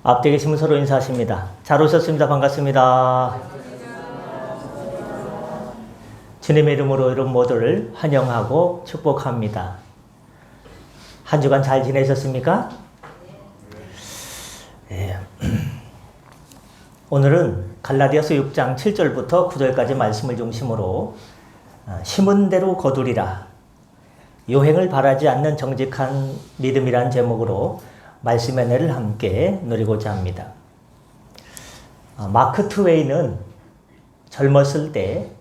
앞뒤 계시면 서로 인사하십니다. 잘 오셨습니다. 반갑습니다. 주님의 이름으로 여러분 모두를 환영하고 축복합니다. 한 주간 잘 지내셨습니까? 네. 오늘은 갈라디아서 6장 7절부터 9절까지 말씀을 중심으로 심은 대로 거두리라, 요행을 바라지 않는 정직한 믿음이란 제목으로 말씀의 은혜를 함께 누리고자 합니다. 마크 트웨이는 젊었을 때를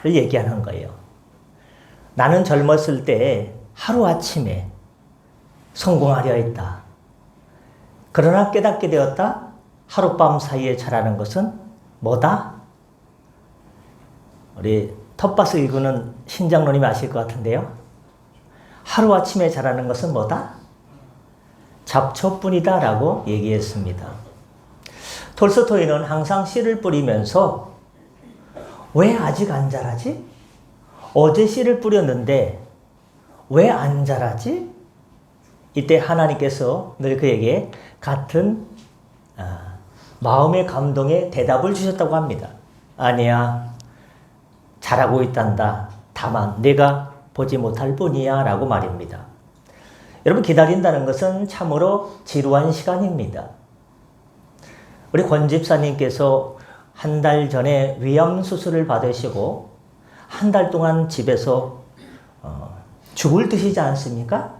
얘기하는 거예요. 나는 젊었을 때 하루아침에 성공하려 했다. 그러나 깨닫게 되었다. 하룻밤 사이에 자라는 것은 뭐다? 우리 텃밭을 일구는 신장로님이 아실 것 같은데요. 하루아침에 자라는 것은 뭐다? 잡초뿐이다 라고 얘기했습니다. 톨스토이는 항상 씨를 뿌리면서 왜 아직 안 자라지? 어제 씨를 뿌렸는데 왜 안 자라지? 이때 하나님께서 늘 그에게 같은 마음의 감동에 대답을 주셨다고 합니다. 아니야, 잘하고 있단다. 다만 내가 보지 못할 뿐이야 라고 말입니다. 여러분, 기다린다는 것은 참으로 지루한 시간입니다. 우리 권 집사님께서 한 달 전에 위암 수술을 받으시고 한 달 동안 집에서 죽을 드시지 않습니까?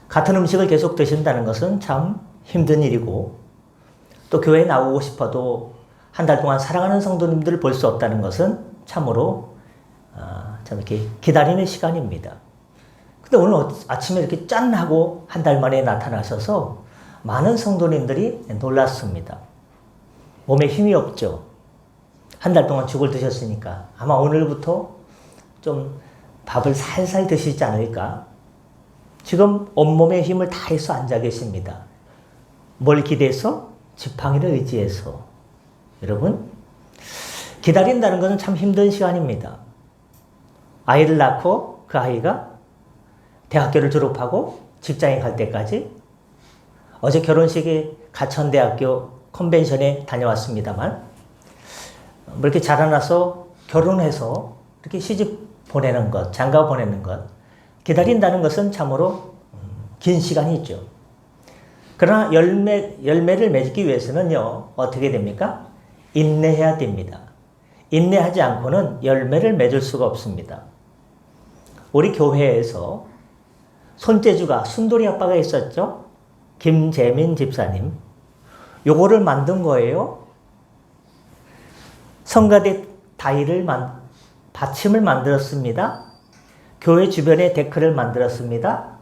같은 음식을 계속 드신다는 것은 참 힘든 일이고, 또 교회에 나오고 싶어도 한 달 동안 사랑하는 성도님들을 볼 수 없다는 것은 참으로 참 이렇게 기다리는 시간입니다. 근데 오늘 아침에 이렇게 짠 하고 한 달 만에 나타나셔서 많은 성도님들이 놀랐습니다. 몸에 힘이 없죠. 한 달 동안 죽을 드셨으니까 아마 오늘부터 좀 밥을 살살 드시지 않을까. 지금 온몸에 힘을 다해서 앉아 계십니다. 뭘 기대해서? 지팡이를 의지해서. 여러분, 기다린다는 것은 참 힘든 시간입니다. 아이를 낳고 그 아이가 대학교를 졸업하고 직장에 갈 때까지. 어제 결혼식에 가천대학교 컨벤션에 다녀왔습니다만, 이렇게 자라나서 결혼해서 이렇게 시집 보내는 것, 장가 보내는 것, 기다린다는 것은 참으로 긴 시간이 있죠. 그러나 열매를 맺기 위해서는요, 어떻게 됩니까? 인내해야 됩니다. 인내하지 않고는 열매를 맺을 수가 없습니다. 우리 교회에서 손재주가, 순돌이 아빠가 있었죠? 김재민 집사님. 요거를 만든 거예요. 성가대 받침을 만들었습니다. 교회 주변에 데크를 만들었습니다.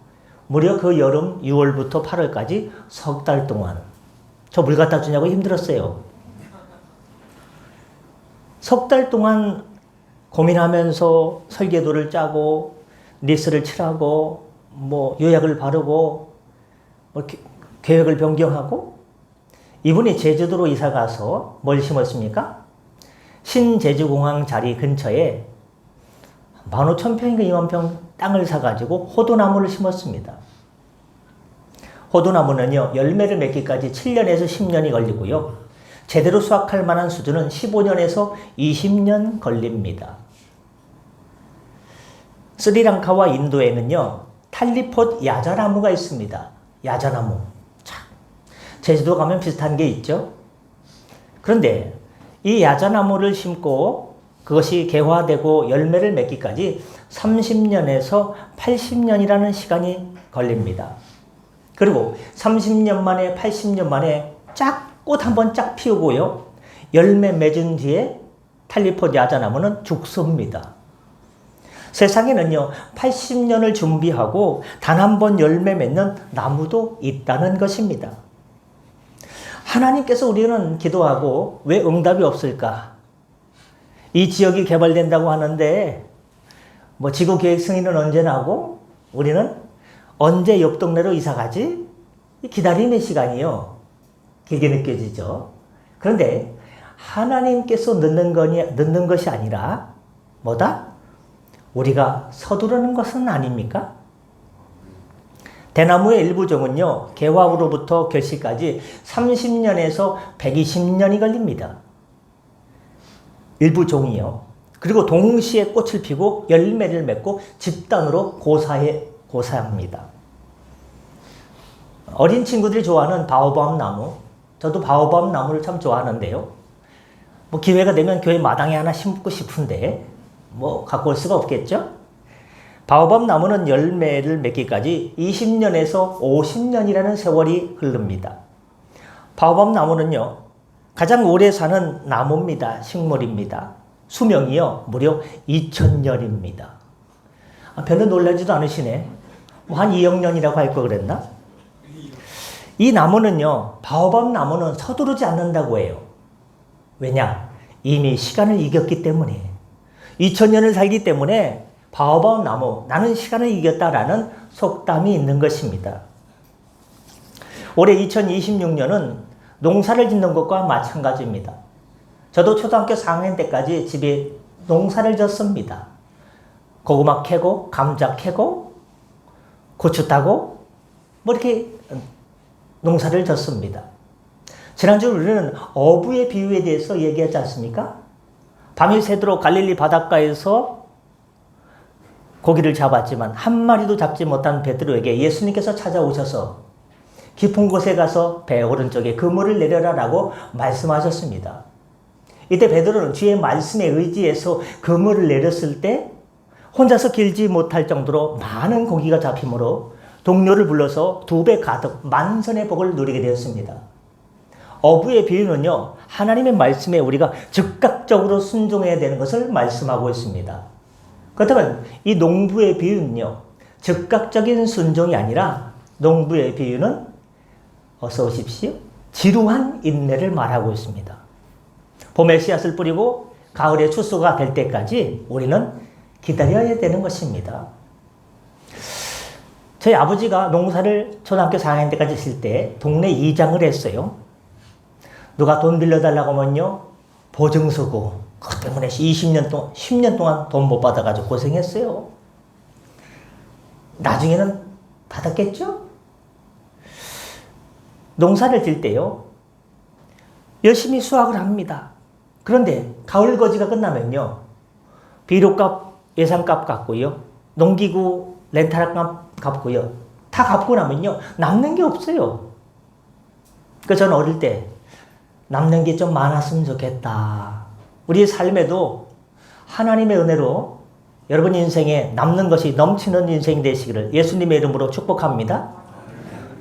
무려 그 여름 6월부터 8월까지 석 달 동안. 저 물 갖다 주냐고 힘들었어요. 석 달 동안 고민하면서 설계도를 짜고 니스를 칠하고 요약을 바르고 계획을 변경하고, 이분이 제주도로 이사 가서 뭘 심었습니까? 신제주공항 자리 근처에 15,000평인가 20,000평 땅을 사가지고 호두나무를 심었습니다. 호두나무는요, 열매를 맺기까지 7년에서 10년이 걸리고요. 제대로 수확할 만한 수준은 15년에서 20년 걸립니다. 스리랑카와 인도에는요, 탈리폿 야자나무가 있습니다. 야자나무. 참, 제주도 가면 비슷한 게 있죠. 그런데 이 야자나무를 심고 그것이 개화되고 열매를 맺기까지 30년에서 80년이라는 시간이 걸립니다. 그리고 30년 만에 80년 만에 꽃 한번 쫙 피우고요. 열매 맺은 뒤에 탈리폿 야자나무는 죽습니다. 세상에는요, 80년을 준비하고 단 한 번 열매 맺는 나무도 있다는 것입니다. 하나님께서 우리는 기도하고 왜 응답이 없을까? 이 지역이 개발된다고 하는데 지구 계획 승인은 언제 나고 우리는 언제 옆 동네로 이사 가지? 기다림의 시간이요, 길게 느껴지죠. 그런데 하나님께서 늦는 것이 아니라 뭐다? 우리가 서두르는 것은 아닙니까? 대나무의 일부 종은요, 개화로부터 결실까지 30년에서 120년이 걸립니다. 일부 종이요. 그리고 동시에 꽃을 피고 열매를 맺고 집단으로 고사합니다. 어린 친구들이 좋아하는 바오밥 나무, 저도 바오밥 나무를 참 좋아하는데요. 뭐 기회가 되면 교회 마당에 하나 심고 싶은데 뭐 갖고 올 수가 없겠죠? 바오밥 나무는 열매를 맺기까지 20년에서 50년이라는 세월이 흐릅니다. 바오밥 나무는요, 가장 오래 사는 나무입니다. 식물입니다. 수명이요, 무려 2000년입니다. 별로 놀라지도 않으시네. 뭐 한 2억 년이라고 할 거 그랬나? 이 나무는요, 바오밥 나무는 서두르지 않는다고 해요. 왜냐? 이미 시간을 이겼기 때문에. 2000년을 살기 때문에 바오밥 나무, 나는 시간을 이겼다라는 속담이 있는 것입니다. 올해 2026년은 농사를 짓는 것과 마찬가지입니다. 저도 초등학교 4학년 때까지 집에 농사를 졌습니다. 고구마 캐고, 감자 캐고, 고추 따고, 뭐 이렇게 농사를 졌습니다. 지난주 우리는 어부의 비유에 대해서 얘기하지 않습니까? 밤이 새도록 갈릴리 바닷가에서 고기를 잡았지만 한 마리도 잡지 못한 베드로에게 예수님께서 찾아오셔서 깊은 곳에 가서 배 오른쪽에 그물을 내려라라고 말씀하셨습니다. 이때 베드로는 주의 말씀에 의지해서 그물을 내렸을 때 혼자서 길지 못할 정도로 많은 고기가 잡히므로 동료를 불러서 2배 가득 만선의 복을 누리게 되었습니다. 어부의 비유는요, 하나님의 말씀에 우리가 즉각적으로 순종해야 되는 것을 말씀하고 있습니다. 그렇다면 이 농부의 비유는요, 즉각적인 순종이 아니라 농부의 비유는 어서 오십시오, 지루한 인내를 말하고 있습니다. 봄에 씨앗을 뿌리고 가을에 추수가 될 때까지 우리는 기다려야 되는 것입니다. 저희 아버지가 농사를 초등학교 4학년 때까지 했을 때 동네 이장을 했어요. 누가 돈 빌려달라고 하면요, 보증서고, 그것 때문에 10년 동안 돈 못 받아가지고 고생했어요. 나중에는 받았겠죠? 농사를 질 때요, 열심히 수확을 합니다. 그런데 가을 거지가 끝나면요, 비료값, 예산값 갚고요, 농기구 렌탈값 갚고요, 다 갚고 나면요, 남는 게 없어요. 그래서 저는 어릴 때 남는 게 좀 많았으면 좋겠다. 우리 삶에도 하나님의 은혜로 여러분 인생에 남는 것이 넘치는 인생이 되시기를 예수님의 이름으로 축복합니다.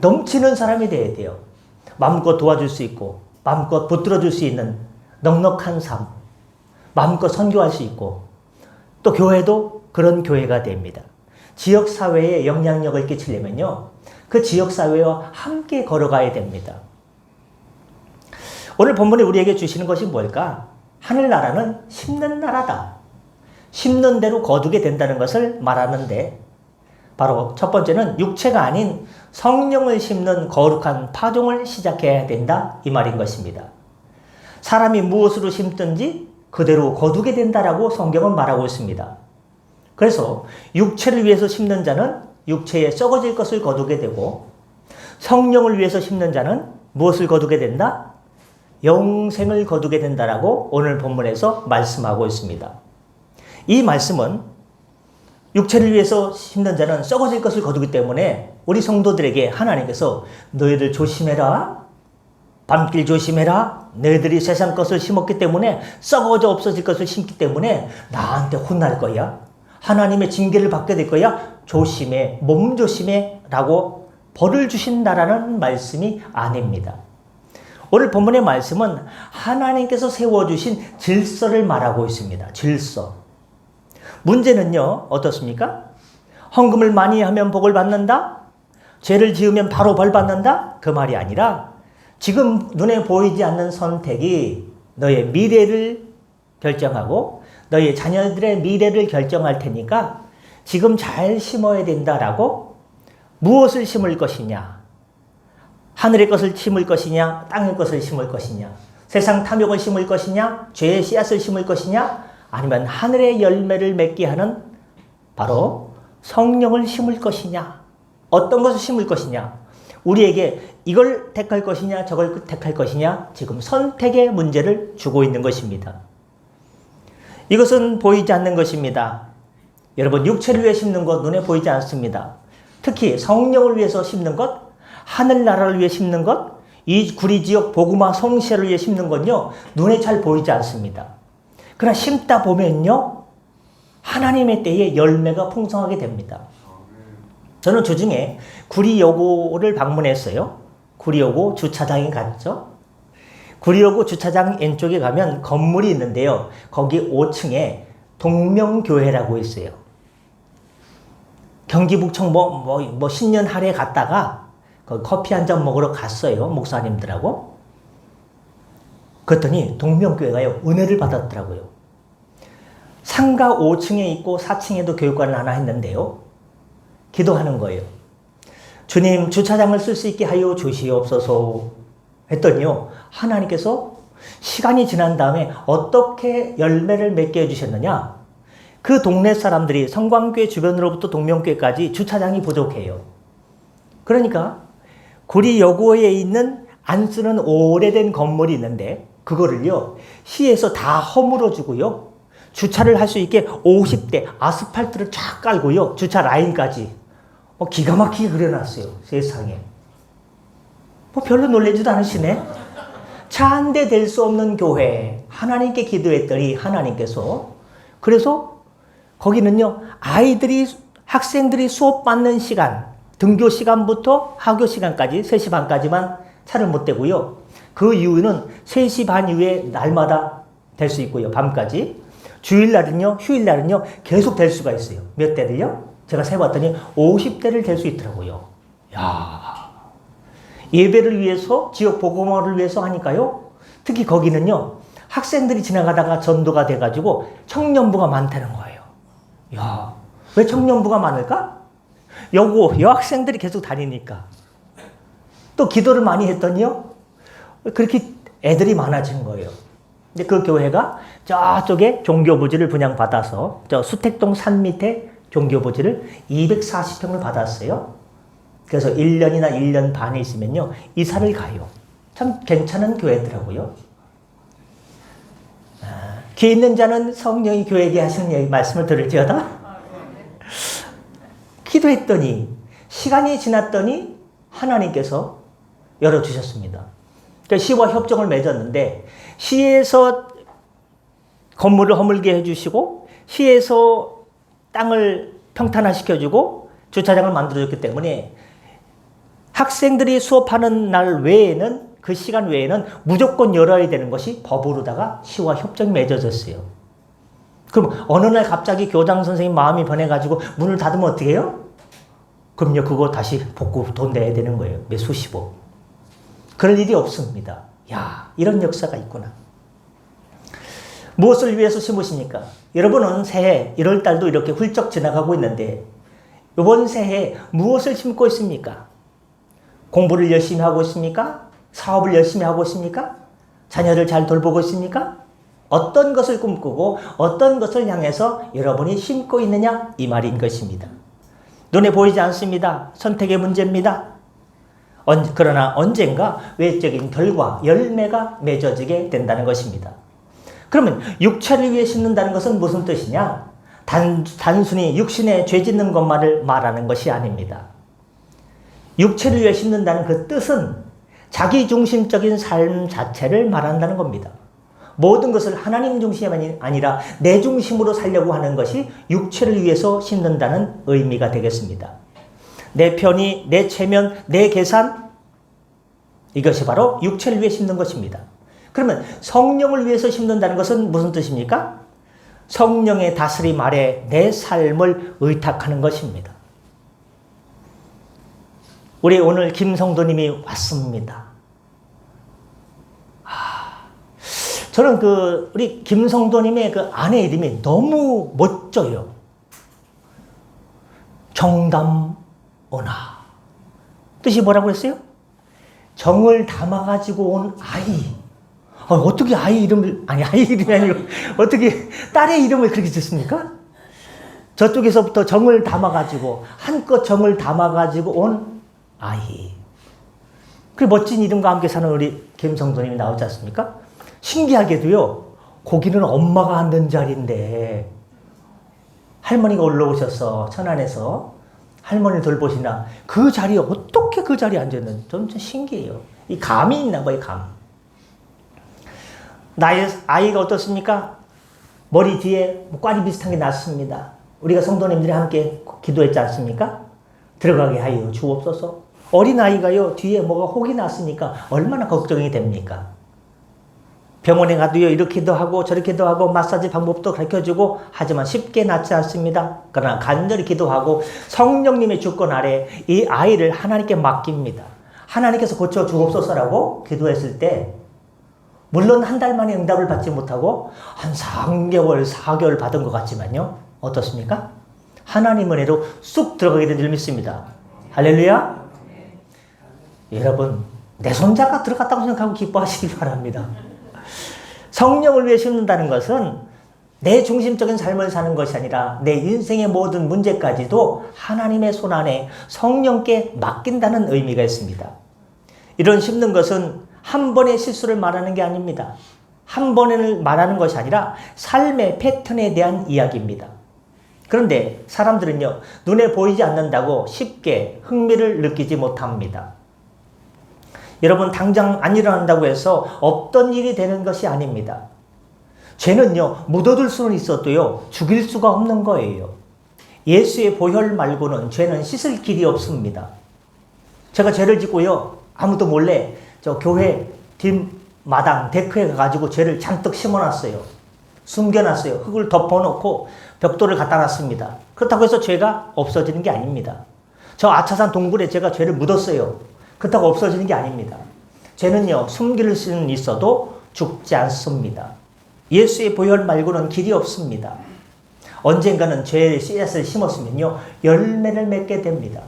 넘치는 사람이 되어야 돼요. 마음껏 도와줄 수 있고 마음껏 붙들어줄 수 있는 넉넉한 삶, 마음껏 선교할 수 있고, 또 교회도 그런 교회가 됩니다. 지역사회에 영향력을 끼치려면요, 그 지역사회와 함께 걸어가야 됩니다. 오늘 본문에 우리에게 주시는 것이 뭘까? 하늘나라는 심는 나라다. 심는 대로 거두게 된다는 것을 말하는데, 바로 첫 번째는 육체가 아닌 성령을 심는 거룩한 파종을 시작해야 된다, 이 말인 것입니다. 사람이 무엇으로 심든지 그대로 거두게 된다라고 성경은 말하고 있습니다. 그래서 육체를 위해서 심는 자는 육체에 썩어질 것을 거두게 되고, 성령을 위해서 심는 자는 무엇을 거두게 된다? 영생을 거두게 된다라고 오늘 본문에서 말씀하고 있습니다. 이 말씀은 육체를 위해서 심는 자는 썩어질 것을 거두기 때문에 우리 성도들에게 하나님께서 너희들 조심해라, 밤길 조심해라, 너희들이 세상 것을 심었기 때문에 썩어져 없어질 것을 심기 때문에 나한테 혼날 거야, 하나님의 징계를 받게 될 거야, 조심해, 몸조심해 라고 벌을 주신다라는 말씀이 아닙니다. 오늘 본문의 말씀은 하나님께서 세워주신 질서를 말하고 있습니다. 질서. 문제는요, 어떻습니까? 헌금을 많이 하면 복을 받는다? 죄를 지으면 바로 벌 받는다? 그 말이 아니라 지금 눈에 보이지 않는 선택이 너의 미래를 결정하고 너의 자녀들의 미래를 결정할 테니까 지금 잘 심어야 된다라고, 무엇을 심을 것이냐? 하늘의 것을 심을 것이냐, 땅의 것을 심을 것이냐, 세상 탐욕을 심을 것이냐, 죄의 씨앗을 심을 것이냐, 아니면 하늘의 열매를 맺게 하는 바로 성령을 심을 것이냐, 어떤 것을 심을 것이냐, 우리에게 이걸 택할 것이냐 저걸 택할 것이냐, 지금 선택의 문제를 주고 있는 것입니다. 이것은 보이지 않는 것입니다. 여러분, 육체를 위해 심는 것 눈에 보이지 않습니다. 특히 성령을 위해서 심는 것, 하늘나라를 위해 심는 것, 이 구리지역 복음화 성실을 위해 심는 건요, 눈에 잘 보이지 않습니다. 그러나 심다 보면요, 하나님의 때에 열매가 풍성하게 됩니다. 저는 주중에 구리여고를 방문했어요. 구리여고 주차장에 갔죠. 구리여고 주차장 왼쪽에 가면 건물이 있는데요. 거기 5층에 동명교회라고 있어요. 경기북청 신년 할애 갔다가 거기 커피 한 잔 먹으러 갔어요. 목사님들하고. 그랬더니 동명교회가요, 은혜를 받았더라고요. 상가 5층에 있고 4층에도 교육관을 하나 했는데요. 기도하는 거예요. 주님, 주차장을 쓸 수 있게 하여 주시옵소서 했더니요, 하나님께서 시간이 지난 다음에 어떻게 열매를 맺게 해주셨느냐, 그 동네 사람들이 성광교회 주변으로부터 동명교회까지 주차장이 부족해요. 그러니까 구리여고에 있는 안 쓰는 오래된 건물이 있는데 그거를요, 시에서 다 허물어 주고요, 주차를 할 수 있게 50대 아스팔트를 쫙 깔고요, 주차 라인까지 기가 막히게 그려놨어요. 세상에. 별로 놀라지도 않으시네. 차 한 대 댈 수 없는 교회, 하나님께 기도했더니 하나님께서, 그래서 거기는요, 학생들이 수업 받는 시간, 등교 시간부터 하교 시간까지 3시 반까지만 차를 못 대고요. 그 이유는 3시 반 이후에 날마다 될 수 있고요. 밤까지. 주일날은요, 휴일날은요, 계속 될 수가 있어요. 몇 대를요? 제가 세봤더니 50대를 될 수 있더라고요. 야, 예배를 위해서, 지역 복음화를 위해서 하니까요. 특히 거기는요, 학생들이 지나가다가 전도가 돼가지고 청년부가 많다는 거예요. 야, 왜 청년부가 많을까? 여학생들이 계속 다니니까. 또 기도를 많이 했더니요, 그렇게 애들이 많아진 거예요. 근데 그 교회가 저쪽에 종교부지를 분양받아서 저 수택동 산 밑에 종교부지를 240평을 받았어요. 그래서 1년이나 1년 반에 있으면요, 이사를 가요. 참 괜찮은 교회더라고요. 귀 있는 자는 성령이 교회에게 하시는 말씀을 들을지어다. 기도했더니 시간이 지났더니 하나님께서 열어주셨습니다. 그러니까 시와 협정을 맺었는데 시에서 건물을 허물게 해주시고 시에서 땅을 평탄화시켜주고 주차장을 만들어줬기 때문에 학생들이 수업하는 날 외에는, 그 시간 외에는 무조건 열어야 되는 것이 법으로다가 시와 협정이 맺어졌어요. 그럼 어느 날 갑자기 교장 선생님 마음이 변해가지고 문을 닫으면 어떻게 해요? 그럼요, 그거 다시 복구 돈 내야 되는 거예요. 몇 수십억. 그럴 일이 없습니다. 야, 이런 역사가 있구나. 무엇을 위해서 심으십니까? 여러분은 새해 1월 달도 이렇게 훌쩍 지나가고 있는데 이번 새해 무엇을 심고 있습니까? 공부를 열심히 하고 있습니까? 사업을 열심히 하고 있습니까? 자녀를 잘 돌보고 있습니까? 어떤 것을 꿈꾸고 어떤 것을 향해서 여러분이 심고 있느냐, 이 말인 것입니다. 눈에 보이지 않습니다. 선택의 문제입니다. 그러나 언젠가 외적인 결과, 열매가 맺어지게 된다는 것입니다. 그러면 육체를 위해 심는다는 것은 무슨 뜻이냐? 단순히 육신에 죄 짓는 것만을 말하는 것이 아닙니다. 육체를 위해 심는다는 그 뜻은 자기중심적인 삶 자체를 말한다는 겁니다. 모든 것을 하나님 중심이 아니라 내 중심으로 살려고 하는 것이 육체를 위해서 심는다는 의미가 되겠습니다. 내 편의, 내 체면, 내 계산, 이것이 바로 육체를 위해 심는 것입니다. 그러면 성령을 위해서 심는다는 것은 무슨 뜻입니까? 성령의 다스림 아래 내 삶을 의탁하는 것입니다. 우리 오늘 김성도님이 왔습니다. 저는 우리 김성도님의 그 아내 이름이 너무 멋져요. 정담 오나. 뜻이 뭐라고 했어요? 정을 담아가지고 온 아이. 어떻게 아이 이름이 아니고, 어떻게 딸의 이름을 그렇게 짓습니까? 저쪽에서부터 정을 담아가지고 한껏 정을 담아가지고 온 아이. 그 멋진 이름과 함께 사는 우리 김성도님이 나오지 않습니까? 신기하게도요, 거기는 엄마가 앉는 자리인데 할머니가 올라오셔서 천안에서 할머니 돌보시나 그 자리에 어떻게 그 자리에 앉았는지 좀 신기해요. 이 감이 있나 봐요, 감. 나의 아이가 어떻습니까? 머리 뒤에 꽈리 비슷한 게 났습니다. 우리가 성도님들이 함께 기도했지 않습니까? 들어가게 하여 주옵소서. 어린아이가요, 뒤에 뭐가 혹이 났으니까 얼마나 걱정이 됩니까? 병원에 가도요, 이렇게도 하고 저렇게도 하고 마사지 방법도 가르쳐주고 하지만 쉽게 낫지 않습니다. 그러나 간절히 기도하고 성령님의 주권 아래 이 아이를 하나님께 맡깁니다. 하나님께서 고쳐 주옵소서라고 기도했을 때 물론 한 달 만에 응답을 받지 못하고 한 3개월, 4개월 받은 것 같지만요. 어떻습니까? 하나님 은혜로 쑥 들어가게 된 줄 믿습니다. 할렐루야. 여러분, 내 손자가 들어갔다고 생각하고 기뻐하시기 바랍니다. 성령을 위해 심는다는 것은 내 중심적인 삶을 사는 것이 아니라 내 인생의 모든 문제까지도 하나님의 손 안에 성령께 맡긴다는 의미가 있습니다. 이런 심는 것은 한 번의 실수를 말하는 게 아닙니다. 한 번을 말하는 것이 아니라 삶의 패턴에 대한 이야기입니다. 그런데 사람들은요, 눈에 보이지 않는다고 쉽게 흥미를 느끼지 못합니다. 여러분, 당장 안 일어난다고 해서 없던 일이 되는 것이 아닙니다. 죄는요, 묻어둘 수는 있어도요, 죽일 수가 없는 거예요. 예수의 보혈 말고는 죄는 씻을 길이 없습니다. 제가 죄를 짓고요, 아무도 몰래 저 교회 뒷마당 데크에 가가지고 죄를 잔뜩 심어놨어요. 숨겨놨어요. 흙을 덮어놓고 벽돌을 갖다 놨습니다. 그렇다고 해서 죄가 없어지는 게 아닙니다. 저 아차산 동굴에 제가 죄를 묻었어요. 그렇다고 없어지는 게 아닙니다. 죄는요, 숨길 수는 있어도 죽지 않습니다. 예수의 보혈 말고는 길이 없습니다. 언젠가는 죄의 씨앗을 심었으면요, 열매를 맺게 됩니다.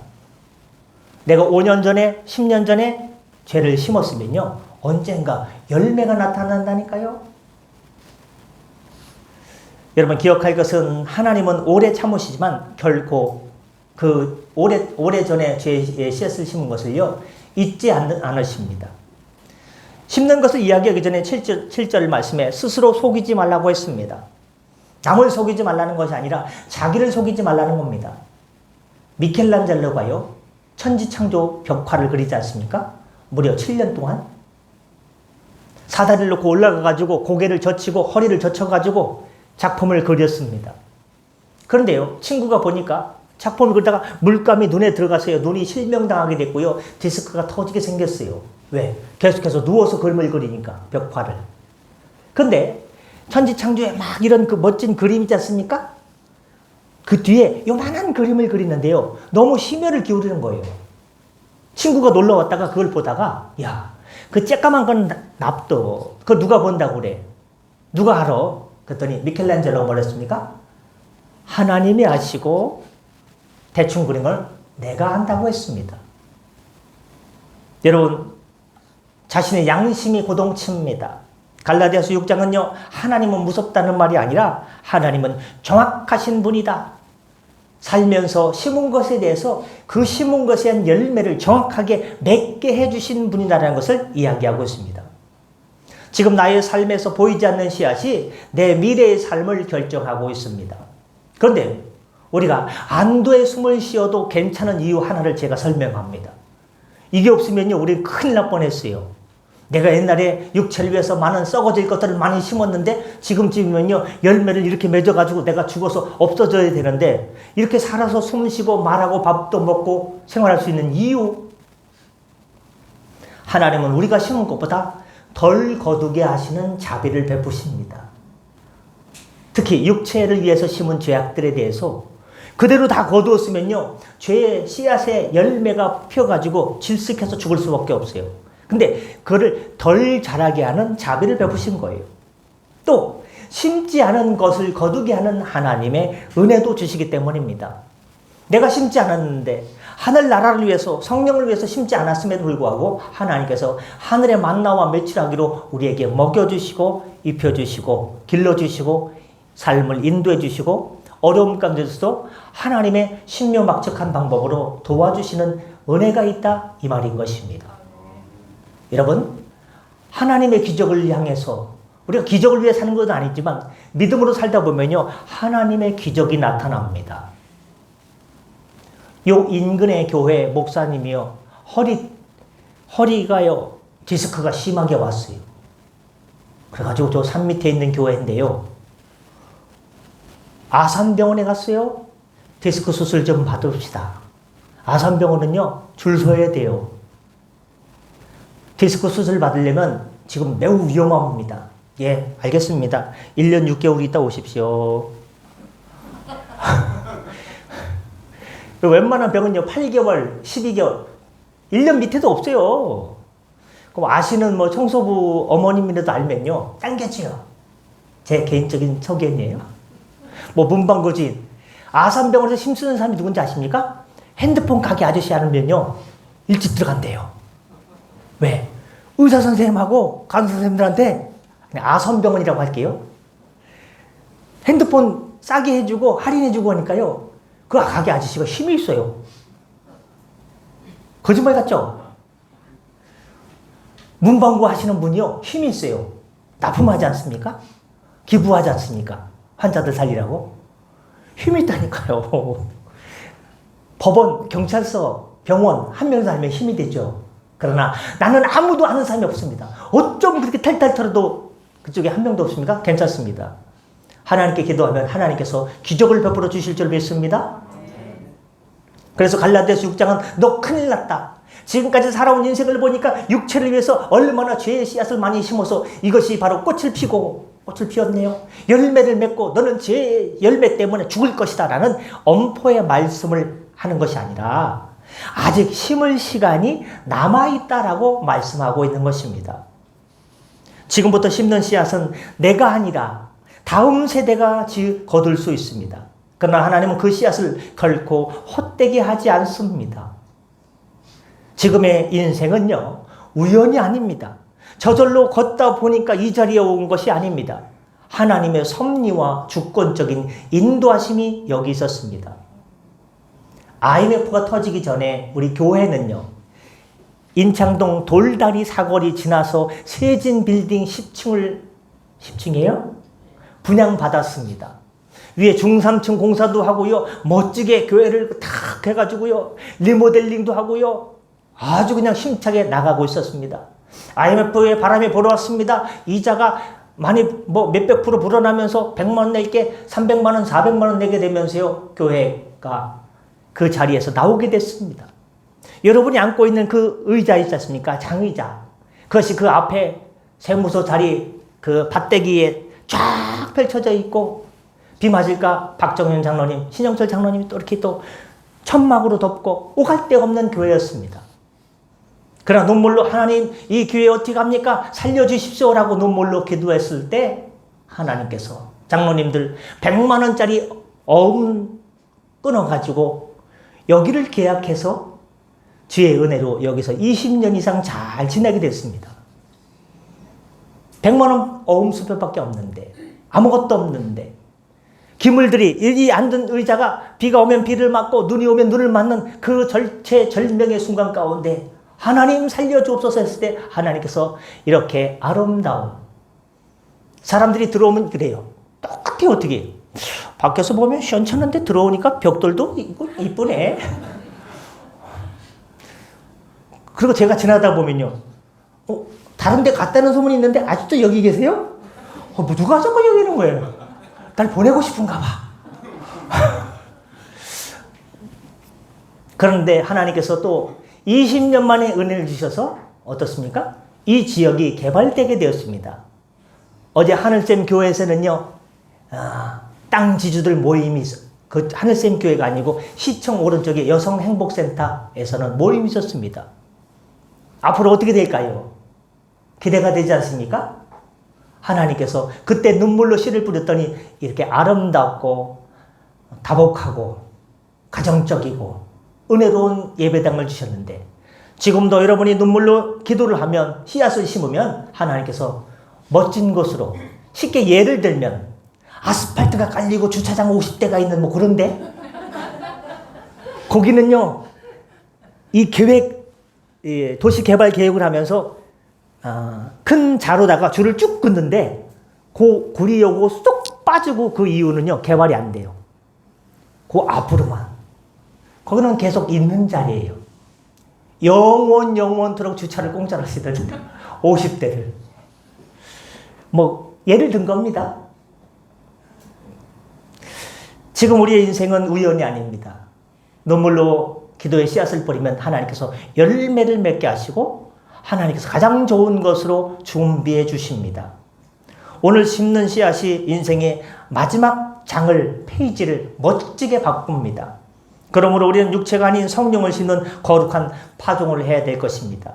내가 5년 전에, 10년 전에 죄를 심었으면요, 언젠가 열매가 나타난다니까요. 여러분, 기억할 것은 하나님은 오래 참으시지만 결코 그 오래전에 죄의 씨앗을 심은 것을요, 잊지 않으십니다. 심는 것을 이야기하기 전에 7절 말씀에 스스로 속이지 말라고 했습니다. 남을 속이지 말라는 것이 아니라 자기를 속이지 말라는 겁니다. 미켈란젤로가요, 천지창조 벽화를 그리지 않습니까? 무려 7년 동안 사다리를 놓고 올라가가지고 고개를 젖히고 허리를 젖혀가지고 작품을 그렸습니다. 그런데요, 친구가 보니까 작품을 그리다가 물감이 눈에 들어가서요, 눈이 실명당하게 됐고요, 디스크가 터지게 생겼어요. 왜? 계속해서 누워서 그림을 그리니까, 벽화를. 근데 천지창조에 막 이런 그 멋진 그림 있지 않습니까? 그 뒤에 요만한 그림을 그리는데요, 너무 심혈을 기울이는 거예요. 친구가 놀러 왔다가 그걸 보다가, 야, 그 쬐까만 건 납둬. 그거 누가 본다고 그래? 누가 알아? 그랬더니 미켈란젤로가 뭐랬습니까? 하나님이 아시고 대충 그린 걸 내가 한다고 했습니다. 여러분, 자신의 양심이 고동칩니다. 갈라디아서 6장은요, 하나님은 무섭다는 말이 아니라 하나님은 정확하신 분이다. 살면서 심은 것에 대해서 그 심은 것에 대한 열매를 정확하게 맺게 해주신 분이라는 것을 이야기하고 있습니다. 지금 나의 삶에서 보이지 않는 씨앗이 내 미래의 삶을 결정하고 있습니다. 그런데 우리가 안도의 숨을 쉬어도 괜찮은 이유 하나를 제가 설명합니다. 이게 없으면요, 우리 큰일 날 뻔했어요. 내가 옛날에 육체를 위해서 많은 썩어질 것들을 많이 심었는데 지금쯤이면요, 열매를 이렇게 맺어가지고 내가 죽어서 없어져야 되는데 이렇게 살아서 숨 쉬고 말하고 밥도 먹고 생활할 수 있는 이유, 하나님은 우리가 심은 것보다 덜 거두게 하시는 자비를 베푸십니다. 특히 육체를 위해서 심은 죄악들에 대해서 그대로 다 거두었으면요, 죄의 씨앗의 열매가 피어가지고 질식해서 죽을 수밖에 없어요. 근데 그거를 덜 자라게 하는 자비를 베푸신 거예요. 또 심지 않은 것을 거두게 하는 하나님의 은혜도 주시기 때문입니다. 내가 심지 않았는데 하늘나라를 위해서, 성령을 위해서 심지 않았음에도 불구하고 하나님께서 하늘의 만나와 메추라기로 우리에게 먹여주시고 입혀주시고 길러주시고 삶을 인도해주시고 어려움 가운데서도 하나님의 신묘막측한 방법으로 도와주시는 은혜가 있다 이 말인 것입니다. 여러분, 하나님의 기적을 향해서 우리가 기적을 위해 사는 건 아니지만 믿음으로 살다 보면요 하나님의 기적이 나타납니다. 요 인근의 교회 목사님이요 허리가요 디스크가 심하게 왔어요. 그래가지고 저 산 밑에 있는 교회인데요 아산병원에 갔어요. 디스크 수술 좀 받읍시다. 아산병원은요 줄 서야 돼요. 디스크 수술 받으려면 지금 매우 위험합니다. 예, 알겠습니다. 1년 6개월 있다 오십시오. 웬만한 병은요 8개월, 12개월, 1년 밑에도 없어요. 그럼 아시는 뭐 청소부 어머님이라도 알면요 당겨줘요. 제 개인적인 소견이에요. 뭐 문방구진 아산병원에서 힘쓰는 사람이 누군지 아십니까? 핸드폰 가게 아저씨 알면요 일찍 들어간대요. 왜? 의사 선생님하고 간호사 선생님들한테 아산병원이라고 할게요. 핸드폰 싸게 해주고 할인해주고 하니까요 그 가게 아저씨가 힘이 있어요. 거짓말 같죠? 문방구 하시는 분이요 힘이 있어요. 납품하지 않습니까? 기부하지 않습니까? 환자들 살리라고. 힘이 있다니까요. 법원, 경찰서, 병원 한 명 살면 힘이 되죠. 그러나 나는 아무도 아는 사람이 없습니다. 어쩜 그렇게 탈탈 털어도 그쪽에 한 명도 없습니까? 괜찮습니다. 하나님께 기도하면 하나님께서 기적을 베풀어 주실 줄 믿습니다. 그래서 갈라디아서 6장은 너 큰일 났다. 지금까지 살아온 인생을 보니까 육체를 위해서 얼마나 죄의 씨앗을 많이 심어서 이것이 바로 꽃을 피웠네요. 열매를 맺고 너는 죄의 열매 때문에 죽을 것이다 라는 엄포의 말씀을 하는 것이 아니라 아직 심을 시간이 남아있다라고 말씀하고 있는 것입니다. 지금부터 심는 씨앗은 내가 아니라 다음 세대가 거둘 수 있습니다. 그러나 하나님은 그 씨앗을 결코 헛되게 하지 않습니다. 지금의 인생은요 우연이 아닙니다. 저절로 걷다 보니까 이 자리에 온 것이 아닙니다. 하나님의 섭리와 주권적인 인도하심이 여기 있었습니다. IMF가 터지기 전에 우리 교회는요 인창동 돌다리 사거리 지나서 세진 빌딩 10층이에요? 분양받았습니다. 위에 중삼층 공사도 하고요 멋지게 교회를 탁 해가지고요 리모델링도 하고요 아주 그냥 힘차게 나가고 있었습니다. IMF에 바람이 불어왔습니다. 이자가 많이 몇백 프로 불어나면서 100만 원 낼게 300만 원 400만 원 내게 되면서요 교회가 그 자리에서 나오게 됐습니다. 여러분이 앉고 있는 그 의자 있지 않습니까? 장의자. 그것이 그 앞에 세무서 자리 그 밭대기에 쫙 펼쳐져 있고 비 맞을까 박정현 장로님, 신영철 장로님이 또 이렇게 또 천막으로 덮고 오갈 데 없는 교회였습니다. 그러나 눈물로 하나님 이 교회 어떻게 합니까? 살려주십시오라고 눈물로 기도했을 때 하나님께서 장로님들 100만 원짜리 어음 끊어가지고 여기를 계약해서 주의 은혜로 여기서 20년 이상 잘 지내게 됐습니다. 100만 원 어음수표밖에 없는데 아무것도 없는데 기물들이 이 앉은 의자가 비가 오면 비를 맞고 눈이 오면 눈을 맞는 그 절체절명의 순간 가운데 하나님 살려주옵소서 했을 때 하나님께서 이렇게 아름다운 사람들이 들어오면 그래요. 똑같아요. 어떻게 밖에서 보면 시원찮은데 들어오니까 벽돌도 이쁘네. 그리고 제가 지나다 보면요 다른 데 갔다는 소문이 있는데 아직도 여기 계세요? 누가 자꾸 여기 있는 거예요? 날 보내고 싶은가 봐. 그런데 하나님께서 또 20년 만에 은혜를 주셔서 어떻습니까? 이 지역이 개발되게 되었습니다. 어제 하늘샘 교회에서는요 땅 지주들 모임이 있어. 그 하늘샘 교회가 아니고 시청 오른쪽에 여성행복센터에서는 모임이 있었습니다. 앞으로 어떻게 될까요? 기대가 되지 않습니까? 하나님께서 그때 눈물로 씨를 뿌렸더니 이렇게 아름답고 다복하고 가정적이고 은혜로운 예배당을 주셨는데 지금도 여러분이 눈물로 기도를 하면 씨앗을 심으면 하나님께서 멋진 곳으로 쉽게 예를 들면 아스팔트가 깔리고 주차장 50대가 있는 뭐 그런데 거기는요 이 계획 도시 개발 계획을 하면서 큰 자로다가 줄을 쭉 긋는데 그 구리여고 쏙 빠지고 그 이유는요 개발이 안 돼요. 그 앞으로만 거기는 계속 있는 자리예요. 영원토록 주차를 공짜로 쓰던 50대를 뭐 예를 든 겁니다. 지금 우리의 인생은 우연이 아닙니다. 눈물로 기도의 씨앗을 뿌리면 하나님께서 열매를 맺게 하시고 하나님께서 가장 좋은 것으로 준비해 주십니다. 오늘 심는 씨앗이 인생의 마지막 장을 페이지를 멋지게 바꿉니다. 그러므로 우리는 육체가 아닌 성령을 심는 거룩한 파종을 해야 될 것입니다.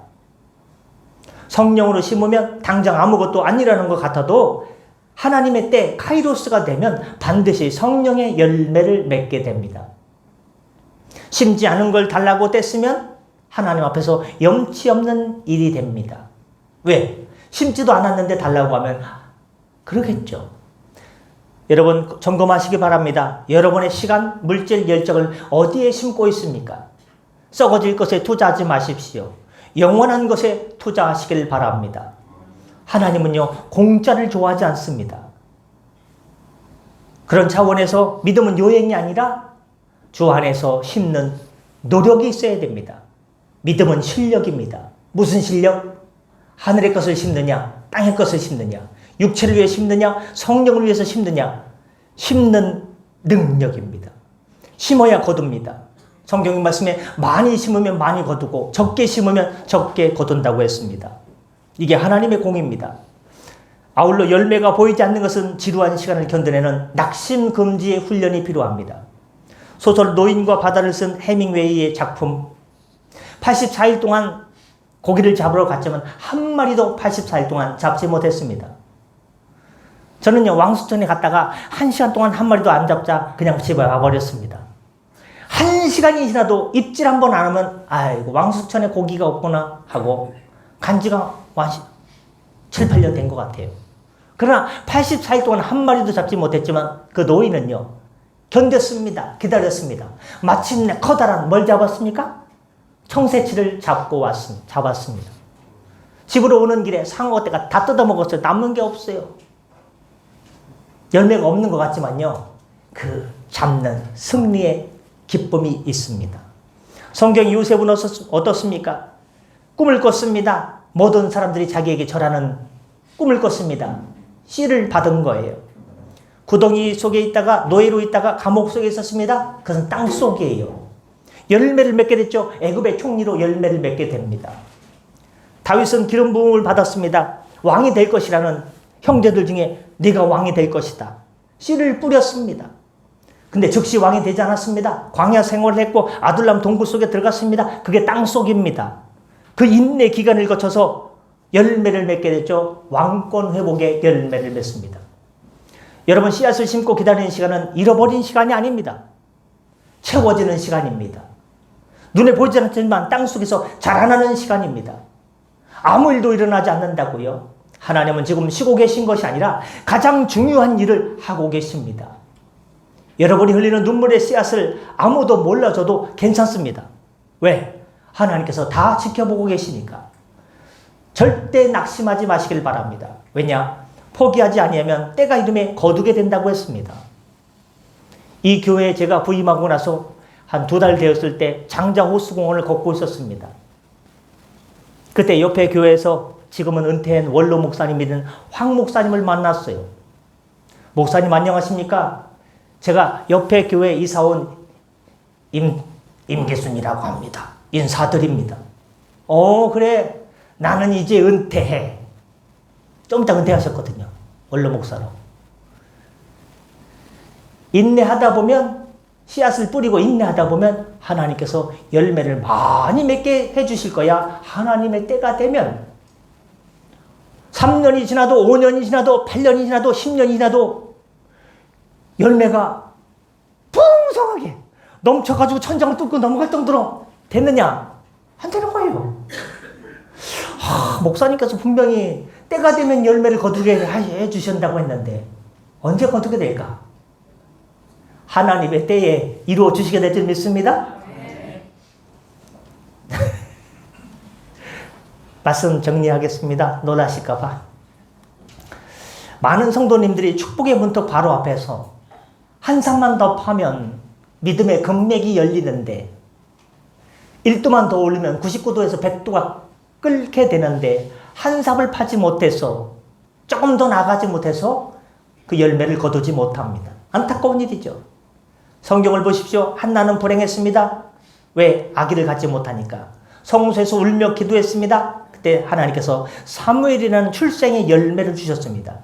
성령으로 심으면 당장 아무것도 아니라는 것 같아도 하나님의 때 카이로스가 되면 반드시 성령의 열매를 맺게 됩니다. 심지 않은 걸 달라고 뗐으면 하나님 앞에서 염치 없는 일이 됩니다. 왜? 심지도 않았는데 달라고 하면 그러겠죠. 여러분 점검하시기 바랍니다. 여러분의 시간, 물질, 열정을 어디에 심고 있습니까? 썩어질 것에 투자하지 마십시오. 영원한 것에 투자하시길 바랍니다. 하나님은요 공짜를 좋아하지 않습니다. 그런 차원에서 믿음은 요행이 아니라 주 안에서 심는 노력이 있어야 됩니다. 믿음은 실력입니다. 무슨 실력? 하늘의 것을 심느냐, 땅의 것을 심느냐, 육체를 위해 심느냐, 성령을 위해서 심느냐, 심는 능력입니다. 심어야 거둡니다. 성경의 말씀에 많이 심으면 많이 거두고 적게 심으면 적게 거둔다고 했습니다. 이게 하나님의 공입니다. 아울러 열매가 보이지 않는 것은 지루한 시간을 견뎌내는 낙심금지의 훈련이 필요합니다. 소설 노인과 바다를 쓴 해밍웨이의 작품 84일 동안 고기를 잡으러 갔지만 한 마리도 84일 동안 잡지 못했습니다. 저는요 왕수천에 갔다가 1시간 동안 한 마리도 안 잡자 그냥 집에 와버렸습니다. 1시간이 지나도 입질 한 번 안 하면 아이고 왕수천에 고기가 없구나 하고 간지가 7, 8년 된 것 같아요. 그러나 84일 동안 한 마리도 잡지 못했지만 그 노인은요 견뎠습니다. 기다렸습니다. 마침내 커다란 뭘 잡았습니까? 청새치를 잡았습니다. 집으로 오는 길에 상어떼가 다 뜯어먹었어요. 남는 게 없어요. 열매가 없는 것 같지만요 그 잡는 승리의 기쁨이 있습니다. 성경 요셉은 어떻습니까? 꿈을 꿨습니다. 모든 사람들이 자기에게 절하는 꿈을 꿨습니다. 씨를 받은 거예요. 구덩이 속에 있다가 노예로 있다가 감옥 속에 있었습니다. 그것은 땅 속이에요. 열매를 맺게 됐죠. 애굽의 총리로 열매를 맺게 됩니다. 다윗은 기름 부음을 받았습니다. 왕이 될 것이라는 형제들 중에 네가 왕이 될 것이다. 씨를 뿌렸습니다. 근데 즉시 왕이 되지 않았습니다. 광야 생활을 했고 아둘람 동굴 속에 들어갔습니다. 그게 땅 속입니다. 그 인내 기간을 거쳐서 열매를 맺게 됐죠. 왕권 회복의 열매를 맺습니다. 여러분 씨앗을 심고 기다리는 시간은 잃어버린 시간이 아닙니다. 채워지는 시간입니다. 눈에 보이지 않지만 땅속에서 자라나는 시간입니다. 아무 일도 일어나지 않는다고요. 하나님은 지금 쉬고 계신 것이 아니라 가장 중요한 일을 하고 계십니다. 여러분이 흘리는 눈물의 씨앗을 아무도 몰라줘도 괜찮습니다. 왜? 하나님께서 다 지켜보고 계시니까. 절대 낙심하지 마시길 바랍니다. 왜냐? 포기하지 아니하면 때가 이름에 거두게 된다고 했습니다. 이 교회에 제가 부임하고 나서 한 2달 되었을 때 장자 호수공원을 걷고 있었습니다. 그때 옆에 교회에서 지금은 은퇴한 원로 목사님이든 황 목사님을 만났어요. 목사님 안녕하십니까? 제가 옆에 교회에 이사온 임계순이라고 합니다. 인사드립니다. 그래. 나는 이제 은퇴해. 좀 이따 은퇴하셨거든요. 원로 목사로. 인내하다 보면 씨앗을 뿌리고 인내하다 보면 하나님께서 열매를 많이 맺게 해주실 거야. 하나님의 때가 되면 3년이 지나도 5년이 지나도 8년이 지나도 10년이 지나도 열매가 풍성하게 넘쳐가지고 천장을 뚫고 넘어갈 정도로 됐느냐? 안 되는 거예요. 목사님께서 분명히 때가 되면 열매를 거두게 해주신다고 했는데 언제 거두게 될까? 하나님의 때에 이루어 주시게 될 줄 믿습니다. 말씀 정리하겠습니다. 놀라실까봐. 많은 성도님들이 축복의 문턱 바로 앞에서 한 삽만 더 파면 믿음의 금맥이 열리는데 1도만 더 올리면 99도에서 100도가 끓게 되는데 한 삽을 파지 못해서 조금 더 나가지 못해서 그 열매를 거두지 못합니다. 안타까운 일이죠. 성경을 보십시오. 한나는 불행했습니다. 왜? 아기를 갖지 못하니까. 성소에서 울며 기도했습니다. 그때 하나님께서 사무엘이라는 출생의 열매를 주셨습니다.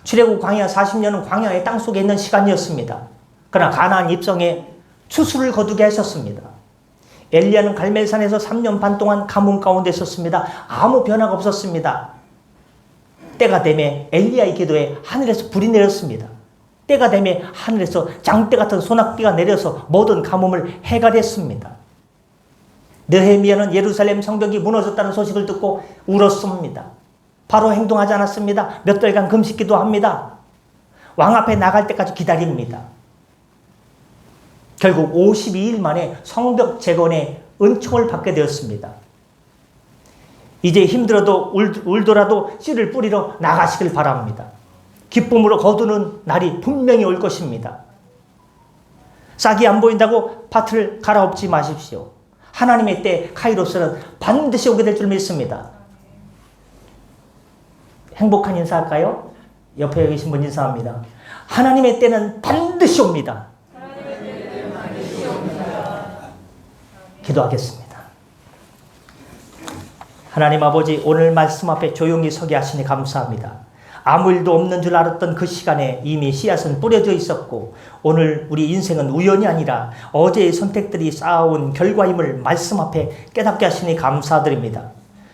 출애굽 광야 40년은 광야의 땅속에 있는 시간이었습니다. 그러나 가나안 입성에 추수를 거두게 하셨습니다. 엘리야는 갈멜산에서 3년 반 동안 가뭄 가운데 있었습니다. 아무 변화가 없었습니다. 때가 되매 엘리야의 기도에 하늘에서 불이 내렸습니다. 때가 되매 하늘에서 장대 같은 소낙비가 내려서 모든 가뭄을 해결했습니다. 느헤미야는 예루살렘 성벽이 무너졌다는 소식을 듣고 울었습니다. 바로 행동하지 않았습니다. 몇 달간 금식기도 합니다. 왕 앞에 나갈 때까지 기다립니다. 결국 52일 만에 성벽 재건의 은총을 받게 되었습니다. 이제 힘들어도 울더라도 씨를 뿌리러 나가시길 바랍니다. 기쁨으로 거두는 날이 분명히 올 것입니다. 싹이 안 보인다고 밭을 갈아엎지 마십시오. 하나님의 때 카이로스는 반드시 오게 될 줄 믿습니다. 행복한 인사할까요? 옆에 계신 분 인사합니다. 하나님의 때는 반드시 옵니다. 기도하겠습니다. 하나님 아버지, 오늘 말씀 앞에 조용히 서게 하시니 감사합니다. 아무 일도 없는 줄 알았던 그 시간에 이미 씨앗은 뿌려져 있었고 오늘 우리 인생은 우연이 아니라 어제의 선택들이 쌓아온 결과임을 말씀 앞에 깨닫게 하시니 감사드립니다.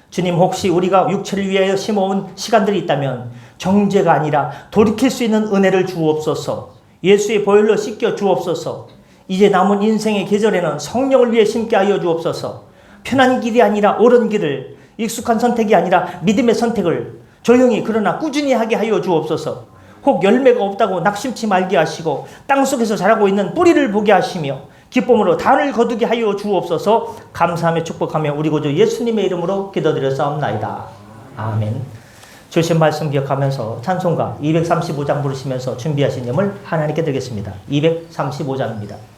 주님, 혹시 우리가 육체를 위하여 심어온 시간들이 있다면 정죄가 아니라 돌이킬 수 있는 은혜를 주옵소서. 예수의 보혈로 씻겨 주옵소서. 이제 남은 인생의 계절에는 성령을 위해 심게 하여 주옵소서. 편한 길이 아니라 옳은 길을, 익숙한 선택이 아니라 믿음의 선택을 조용히 그러나 꾸준히 하게 하여 주옵소서. 혹 열매가 없다고 낙심치 말게 하시고 땅속에서 자라고 있는 뿌리를 보게 하시며 기쁨으로 단을 거두게 하여 주옵소서. 감사하며 축복하며 우리 구주 예수님의 이름으로 기도드렸사옵나이다. 아멘. 주신 말씀 기억하면서 찬송가 235장 부르시면서 준비하신 예물 하나님께 드리겠습니다. 235장입니다.